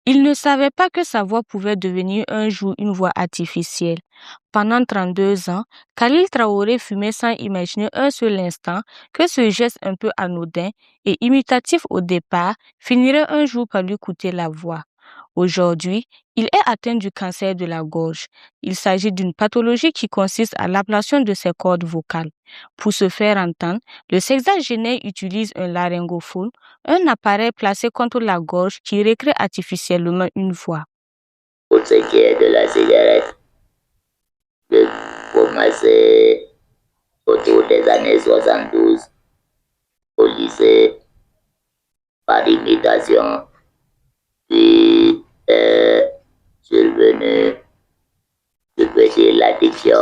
Il ne savait pas que sa voix pouvait devenir un jour une voix artificielle. Pendant 32 ans, Khalil Traoré fumait sans imaginer un seul instant que ce geste un peu anodin et imitatif au départ finirait un jour par lui coûter la voix. Aujourd'hui, il est atteint du cancer de la gorge. Il s'agit d'une pathologie qui consiste à l'ablation de ses cordes vocales. Pour se faire entendre, le sexagénaire utilise un laryngophone, un appareil placé contre la gorge qui recrée artificiellement une voix. Pour ce qui est de la cigarette, j'ai commencé autour des années 72 au lycée par imitation, puis survenu, je peux dire l'addiction,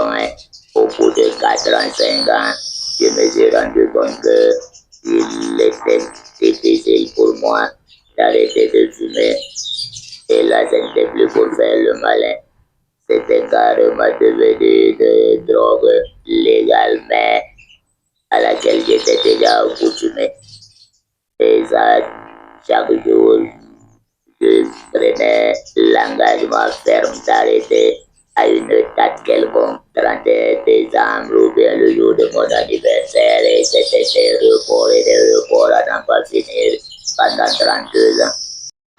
au bout de 4 ans, 5 ans, je me suis rendu compte qu'il était difficile pour moi d'arrêter de fumer. Et là, ce n'était plus pour faire le malin. C'était carrément devenu de drogue légale, mais à laquelle j'étais déjà accoutumé. Et ça, chaque jour, je prenais l'engagement ferme d'arrêter à une date quelconque, 31 décembre ou bien le jour de mon anniversaire, et c'était des reports à n'en pas finir pendant 32 ans.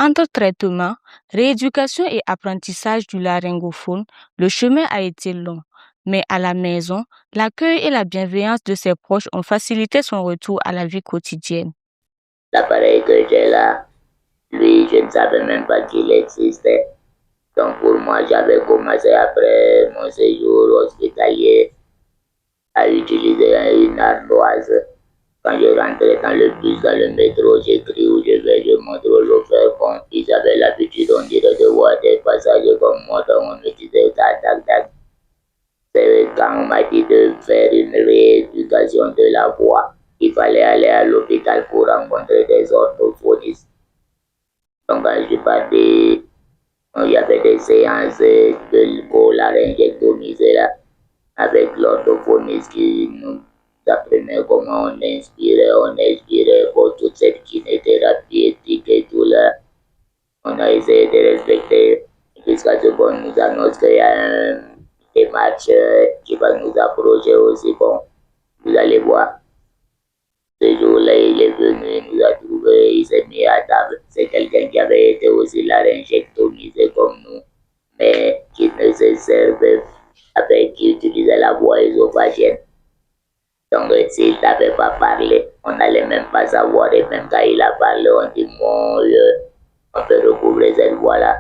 Entre traitement, rééducation et apprentissage du laryngophone, le chemin a été long. Mais à la maison, l'accueil et la bienveillance de ses proches ont facilité son retour à la vie quotidienne. L'appareil que j'ai là, lui, je ne savais même pas qu'il existait. Donc pour moi, j'avais commencé après mon séjour hospitalier à utiliser une ardoise. Quand je rentrais dans le bus, dans le métro, j'écris où je vais, je montre au chauffeur comme ils avaient l'habitude, on dirait, de voir des passagers comme moi, donc on me disait tac, tac, tac. C'est quand on m'a dit de faire une rééducation de la voix, il fallait aller à l'hôpital pour rencontrer des orthophonistes. Donc quand je suis parti, il y avait des séances de colaryngectomie là, avec l'orthophoniste qui nous apprenait comment on expirait pour toute cette kinéthérapie éthique et tout là. On a essayé de respecter jusqu'à ce qu'on nous annonce qu'il y a une démarche qui va nous approcher aussi. Bon, vous allez voir. Ce jour-là, il est venu, il nous a trouvé, il s'est mis à table. C'est quelqu'un qui avait été aussi laryngectomisé comme nous, mais qui ne se servait, qui utilisait la voix ésophagienne. Donc, s'il n'avait pas parlé, on n'allait même pas savoir. Et même quand il a parlé, on dit, mon Dieu, on peut recouvrir cette voix-là.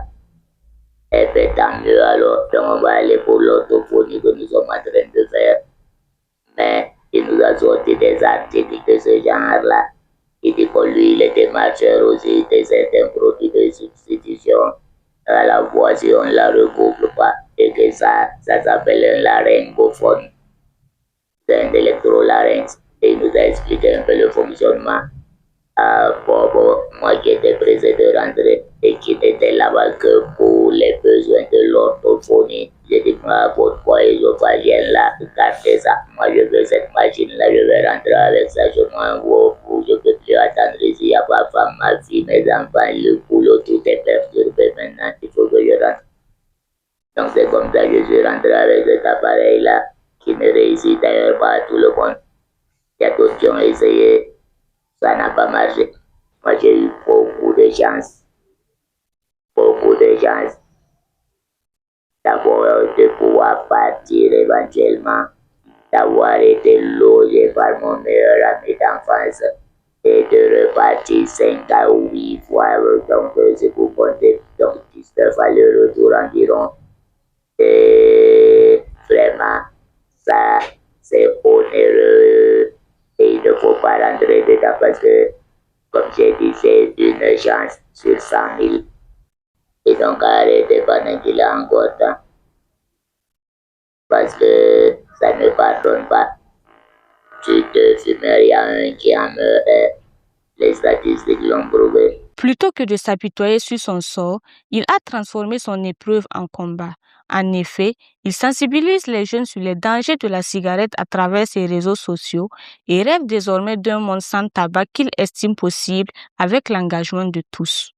Et bien, tant mieux alors. Donc, on va aller pour l'orthophonie que nous sommes en train de faire. Mais il nous a sorti des articles de ce genre-là. Il dit que lui, il est démarcheur aussi de certains produits de substitution à la voix si on ne la recouvre pas. Et que ça s'appelle un laryngophone. C'est un électrolarynx. Et il nous a expliqué un peu le fonctionnement. Moi qui étais pressé de rentrer et qui n'était là-bas que pour les besoins de l'orthophonie, j'ai dit, moi, pourquoi ésophagienne là, gardez ça. Moi, je veux cette machine-là, je vais rentrer avec ça, je m'envoie où je ne peux plus attendre ici, il n'y a pas femme, ma fille, mes enfants, le boulot, tout est perturbé maintenant, il faut que je rentre. Donc c'est comme ça que je suis rentré avec cet appareil-là, qui ne réussit d'ailleurs pas à tout le monde. Il y a d'autres qui ont essayé, ça n'a pas marché. Moi, j'ai eu beaucoup de chance d'abord de pouvoir partir éventuellement, d'avoir été logé par mon meilleur ami d'enfance et de repartir 5 à 8 fois. Donc, c'est pour compter donc 19 allers-retour environ. Et vraiment, ça, c'est onéreux et il ne faut pas rentrer dedans parce que, comme j'ai dit, c'est une chance sur 100 000. Et donc, arrêtez pendant qu'il a encore temps. Parce que ça ne pardonne pas. Tu te fumes, il y a un qui en meurt. Les statistiques l'ont prouvé. Plutôt que de s'apitoyer sur son sort, il a transformé son épreuve en combat. En effet, il sensibilise les jeunes sur les dangers de la cigarette à travers ses réseaux sociaux et rêve désormais d'un monde sans tabac qu'il estime possible avec l'engagement de tous.